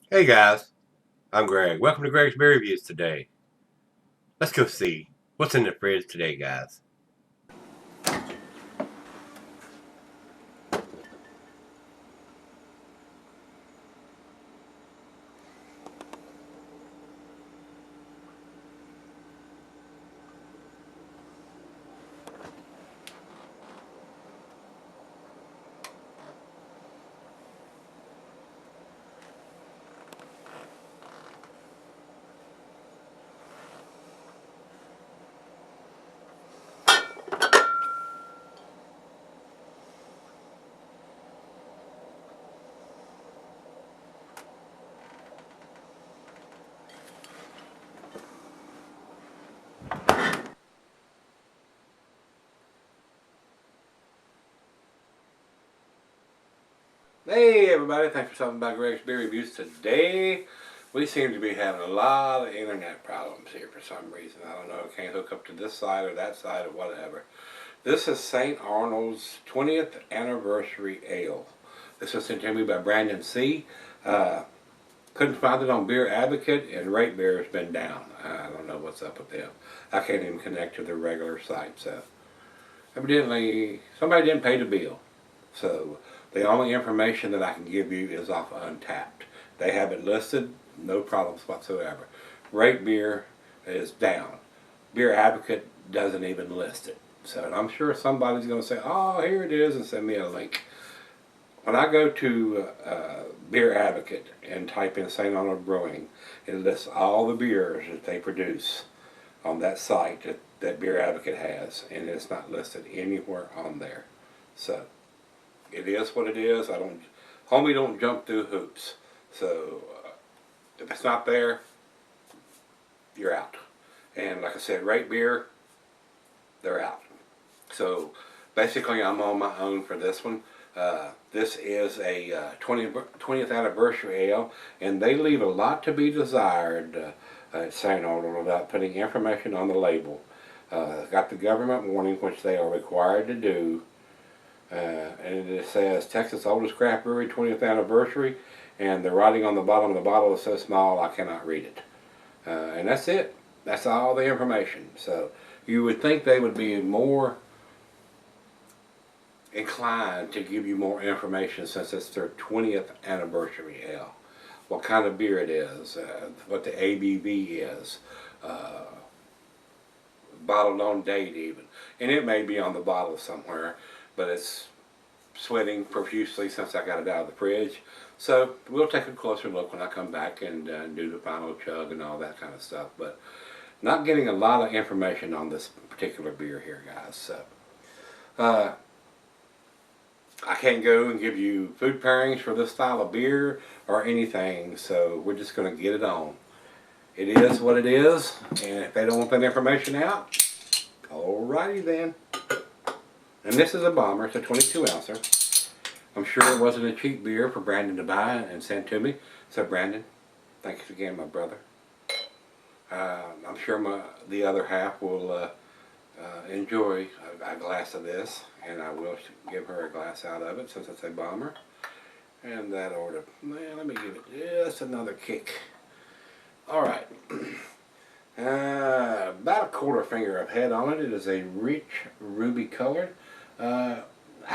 Hey guys, I'm Greg. Welcome to Gregsbeerreviews today. Let's go see what's in the fridge today, guys. Hey everybody, thanks for stopping by Gregsbeerreviews today. We seem to be having a lot of internet problems here for some reason. I don't know, I can't hook up to this side or that side or whatever. This is St. Arnold's 20th Anniversary Ale. This was sent to me by Brandon C. Couldn't find it on Beer Advocate, and Rate Beer has been down. I don't know what's up with them. I can't even connect to their regular site, so evidently somebody didn't pay the bill. So the only information that I can give you is off Untapped. They have it listed, no problems whatsoever. Rate Beer is down. Beer Advocate doesn't even list it. So and I'm sure somebody's going to say, oh, here it is, and send me a link. When I go to Beer Advocate and type in St. Arnold Brewing, it lists all the beers that they produce on that site that Beer Advocate has, and it's not listed anywhere on there. So it is what it is. Homie don't jump through hoops. So if it's not there, you're out. And like I said, Rate Beer, they're out. So basically I'm on my own for this one. This is a 20th anniversary ale, and they leave a lot to be desired at St. Arnold without putting information on the label. Got the government warning, which they are required to do. And it says Texas oldest craft brewery 20th anniversary, and the writing on the bottom of the bottle is so small I cannot read it. And that's it. That's all the information. So you would think they would be more inclined to give you more information since it's their 20th anniversary ale. What kind of beer it is, what the ABV is, bottled on date even. And it may be on the bottle somewhere, but it's sweating profusely since I got it out of the fridge. So we'll take a closer look when I come back and do the final chug and all that kind of stuff. But not getting a lot of information on this particular beer here, guys. So I can't go and give you food pairings for this style of beer or anything, so we're just going to get it on. It is what it is, and if they don't want that information out, alrighty then. And this is a bomber, it's a 22 ouncer. I'm sure it wasn't a cheap beer for Brandon to buy and send to me. So Brandon, thanks again, my brother. I'm sure the other half will enjoy a glass of this, and I will give her a glass out of it since it's a bomber. And that order, man, let me give it just another kick. Alright. About a quarter finger of head on it. It is a rich ruby colored. I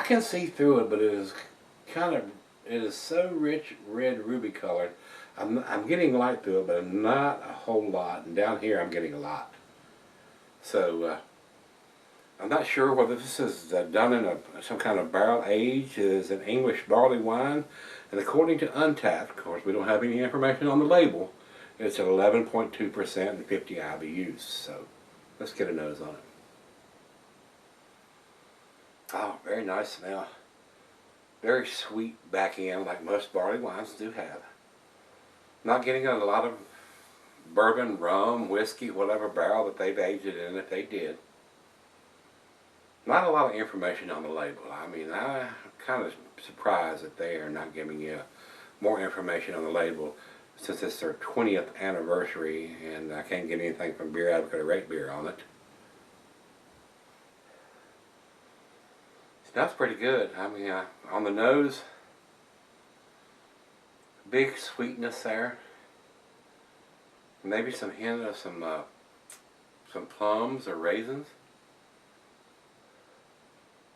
can see through it, but it is so rich red ruby colored. I'm getting light through it, but not a whole lot. And down here I'm getting a lot. So I'm not sure whether this is done in some kind of barrel age. It is an English barley wine, and according to Untapped, of course we don't have any information on the label, it's at 11.2% and 50 IBUs. So let's get a nose on it. Oh, very nice smell. Very sweet back end, like most barley wines do have. Not getting a lot of bourbon, rum, whiskey, whatever barrel that they've aged it in, if they did. Not a lot of information on the label. I mean, I'm kind of surprised that they are not giving you more information on the label since it's their 20th anniversary, and I can't get anything from Beer Advocate or Rate Beer on it. It smells pretty good. I mean, on the nose, big sweetness there. Maybe some hint of some plums or raisins.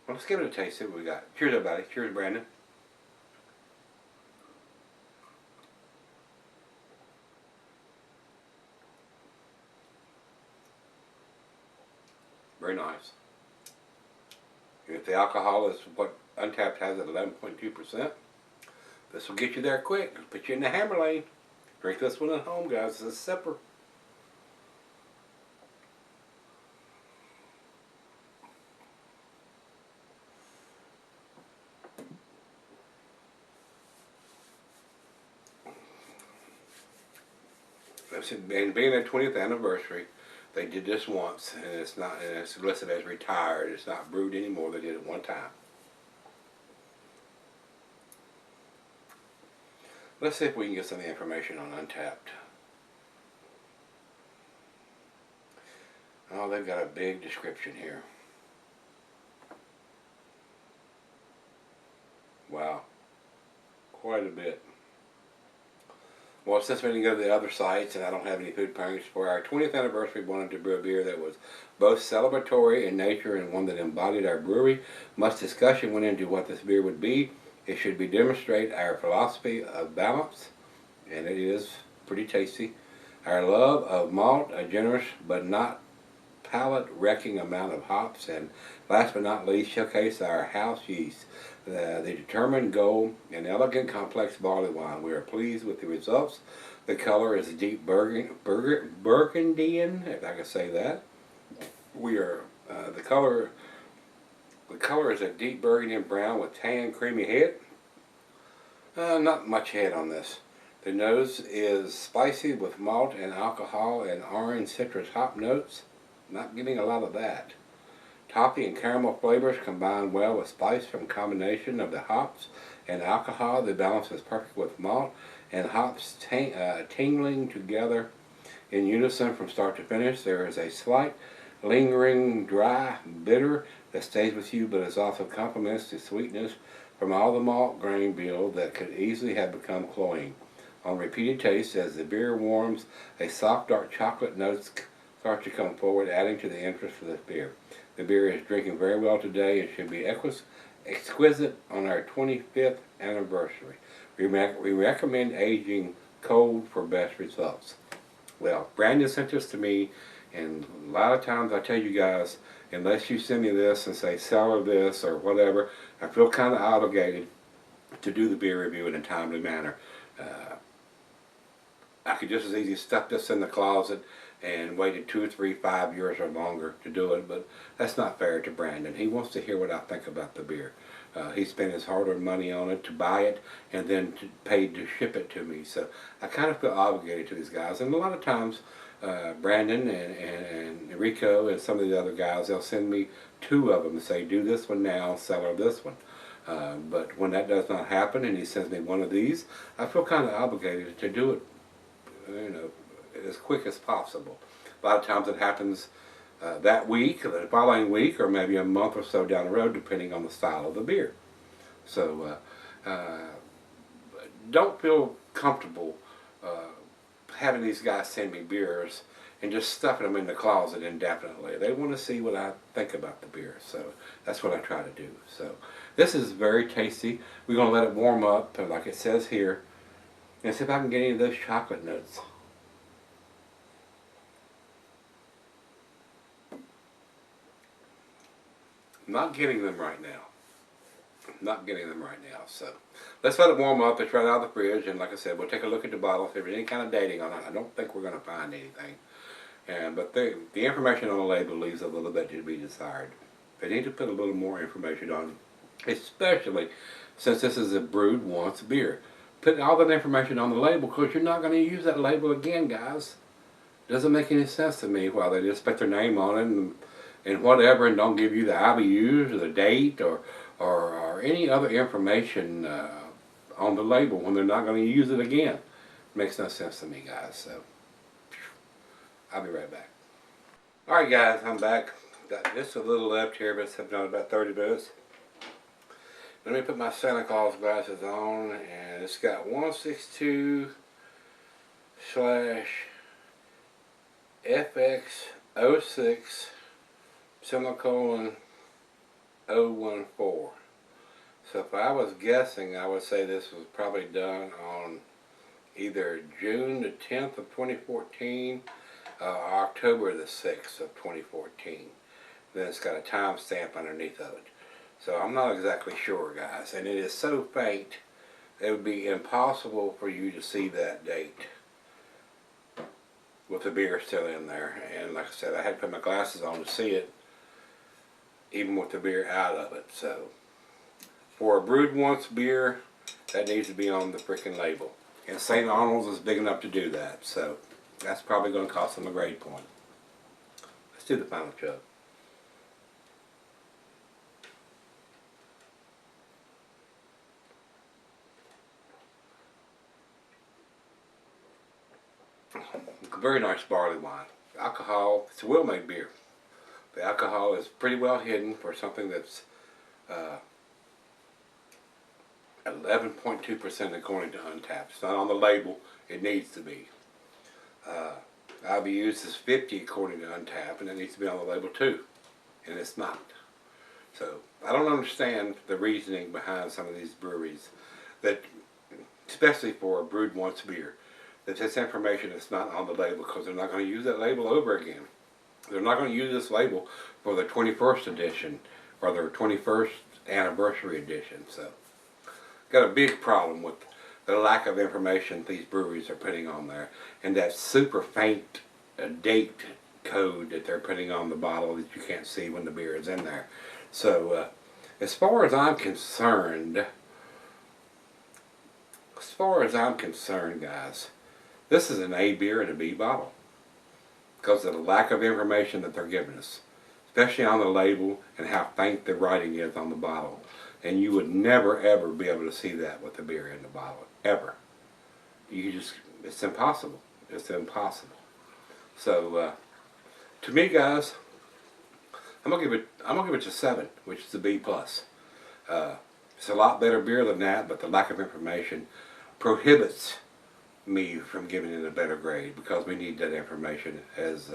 Well, let's give it a taste, see what we got. Cheers, everybody. Cheers, Brandon. Very nice. If the alcohol is what Untapped has at 11.2%, this will get you there quick. It'll put you in the hammer lane. Drink this one at home, guys. It's a sipper. And being their 20th anniversary, they did this once, and it's listed as retired. It's not brewed anymore. They did it one time. Let's see if we can get some information on Untapped. Oh, they've got a big description here. Wow, quite a bit. Well, since we didn't go to the other sites and I don't have any food pairings for our 20th anniversary, we wanted to brew a beer that was both celebratory in nature and one that embodied our brewery. Much discussion went into what this beer would be. It should be demonstrate our philosophy of balance, and it is pretty tasty. Our love of malt, a generous but not palate-wrecking amount of hops, and last but not least, showcase our house yeast. The determined goal, an elegant, complex barley wine. We are pleased with the results. The color is deep burgundian, if I can say that. The color is a deep burgundian brown with tan, creamy head. Not much head on this. The nose is spicy with malt and alcohol and orange citrus hop notes. Not getting a lot of that. Toffee and caramel flavors combine well with spice from a combination of the hops and alcohol. The balance is perfect with malt and hops tingling together in unison from start to finish. There is a slight lingering dry bitter that stays with you, but it also complements the sweetness from all the malt grain build that could easily have become cloying. On repeated taste, as the beer warms, a soft dark chocolate notes start to come forward, adding to the interest of this beer. The beer is drinking very well today and should be exquisite on our 25th anniversary. We recommend aging cold for best results. Well, Brandon sent this to me, and a lot of times I tell you guys, unless you send me this and say sell this or whatever, I feel kind of obligated to do the beer review in a timely manner. I could just as easily stuff this in the closet and waited 2 or 3, 5 years or longer to do it, but that's not fair to Brandon. He wants to hear what I think about the beer. He spent his hard-earned money on it to buy it and then paid to ship it to me, so I kind of feel obligated to these guys. And a lot of times Brandon and Rico and some of the other guys, they'll send me 2 of them and say, do this one now, sell her this one. But when that does not happen and he sends me one of these, I feel kind of obligated to do it, as quick as possible. A lot of times it happens that week, or the following week, or maybe a month or so down the road, depending on the style of the beer. So don't feel comfortable having these guys send me beers and just stuffing them in the closet indefinitely. They want to see what I think about the beer, so that's what I try to do. So this is very tasty. We're going to let it warm up, like it says here, and see if I can get any of those chocolate notes. Not getting them right now. So let's let it warm up. It's right out of the fridge, and like I said, we'll take a look at the bottle. If there's any kind of dating on it, I don't think we're going to find anything. But the information on the label leaves a little bit to be desired. They need to put a little more information on, especially since this is a brewed once beer. Put all that information on the label, because you're not going to use that label again, guys. Doesn't make any sense to me why they just put their name on it and whatever, and don't give you the IBUs or the date or any other information on the label when they're not going to use it again. Makes no sense to me, guys. So I'll be right back. Alright guys, I'm back. Got just a little left here, but it's been about 30 minutes. Let me put my Santa Claus glasses on, and it's got 162 slash FX06 semicolon 014. So if I was guessing, I would say this was probably done on either June the 10th of 2014 or October the 6th of 2014. Then it's got a timestamp underneath of it. So I'm not exactly sure, guys, and it is so faint it would be impossible for you to see that date with the beer still in there. And like I said, I had to put my glasses on to see it, even with the beer out of it. So for a brewed once beer, that needs to be on the freaking label, and St. Arnold's is big enough to do that, so that's probably going to cost them a grade point. Let's do the final chug. Very nice barley wine. Alcohol, it's a well-made beer. The alcohol is pretty well hidden for something that's 11.2% according to Untappd. It's not on the label. It needs to be. IBUs is 50 according to Untappd, and it needs to be on the label too, and it's not. So I don't understand the reasoning behind some of these breweries, that, especially for a brewed once beer, that this information is not on the label, because they're not going to use that label over again. They're not going to use this label for their 21st edition or their 21st anniversary edition. So got a big problem with the lack of information these breweries are putting on there, and that super faint date code that they're putting on the bottle that you can't see when the beer is in there. So as far as I'm concerned, guys, this is an A beer in a B bottle because of the lack of information that they're giving us, especially on the label and how faint the writing is on the bottle. And you would never ever be able to see that with the beer in the bottle, ever. It's impossible. It's impossible. So to me, guys, I'm gonna give it a 7, which is a B plus. It's a lot better beer than that, but the lack of information prohibits me from giving it a better grade, because we need that information as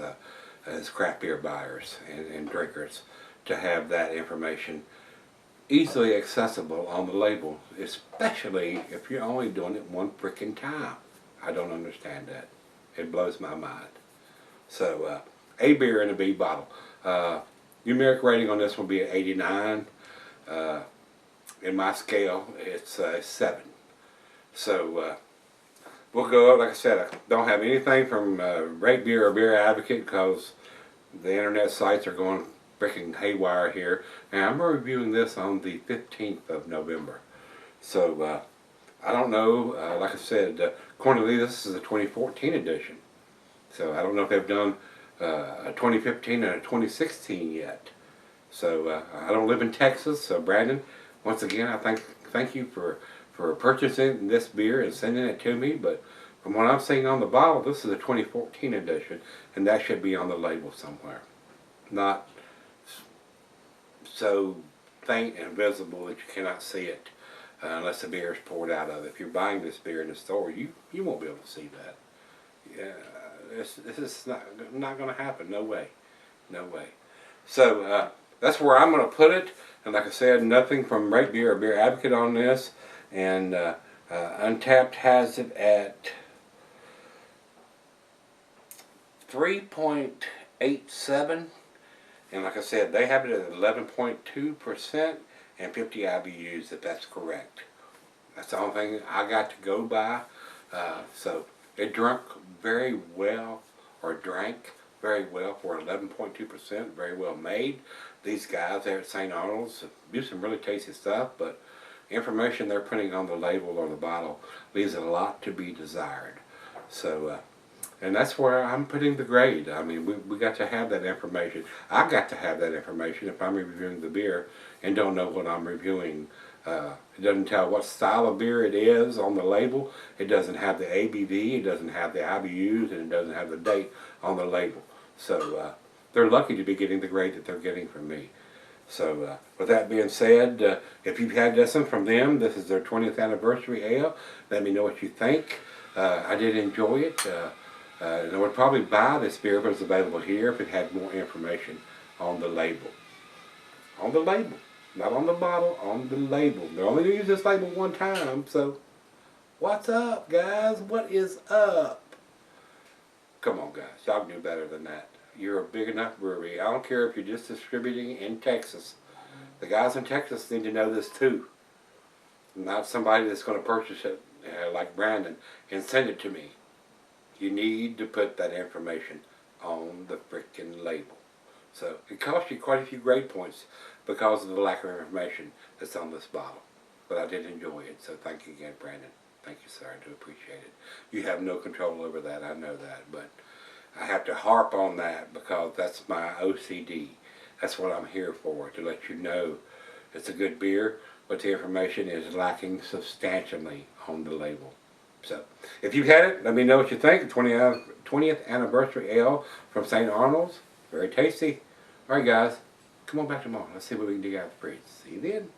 craft beer buyers and drinkers, to have that information easily accessible on the label, especially if you're only doing it one freaking time. I don't understand that. It blows my mind. So A beer in a B bottle. Numeric rating on this will be an 89. In my scale, it's a 7. So we'll go up. Like I said, I don't have anything from Rate Beer or Beer Advocate, because the internet sites are going freaking haywire here, and I'm reviewing this on the 15th of November. So I don't know. Like I said, according to this is a 2014 edition, so I don't know if they've done a 2015 and a 2016 yet. So I don't live in Texas, so Brandon, once again, I thank you for purchasing this beer and sending it to me. But from what I'm seeing on the bottle, this is a 2014 edition, and that should be on the label somewhere, not so faint and visible that you cannot see it unless the beer is poured out of it. If you're buying this beer in the store, you won't be able to see that. Yeah, this is not going to happen. No way. No way. So that's where I'm going to put it. And like I said, nothing from Rate Beer or Beer Advocate on this. And Untappd has it at 3.87. And like I said, they have it at 11.2% and 50 IBUs, if that's correct. That's the only thing I got to go by. So it drank very well for 11.2%, very well made. These guys there at St. Arnold's do some really tasty stuff, but information they're putting on the label or the bottle leaves a lot to be desired. So and that's where I'm putting the grade. I mean, we got to have that information. I got to have that information if I'm reviewing the beer and don't know what I'm reviewing. It doesn't tell what style of beer it is on the label. It doesn't have the ABV, it doesn't have the IBUs, and it doesn't have the date on the label. So they're lucky to be getting the grade that they're getting from me. So with that being said, if you've had this one from them, this is their 20th anniversary ale. Let me know what you think. I did enjoy it. And I would probably buy this beer if it was available here if it had more information on the label. On the label. Not on the bottle, on the label. They're only going to use this label one time, so what's up, guys? What is up? Come on, guys. Y'all can do better than that. You're a big enough brewery. I don't care if you're just distributing in Texas. The guys in Texas need to know this too. Not somebody that's going to purchase it like Brandon and send it to me. You need to put that information on the freaking label. So it costs you quite a few grade points because of the lack of information that's on this bottle. But I did enjoy it, so thank you again, Brandon. Thank you, sir. I do appreciate it. You have no control over that, I know that, but I have to harp on that because that's my OCD. That's what I'm here for, to let you know it's a good beer, but the information is lacking substantially on the label. So, if you've had it, let me know what you think. 20th anniversary ale from St. Arnold's. Very tasty. Alright guys, come on back tomorrow. Let's see what we can dig out of the fridge. See you then.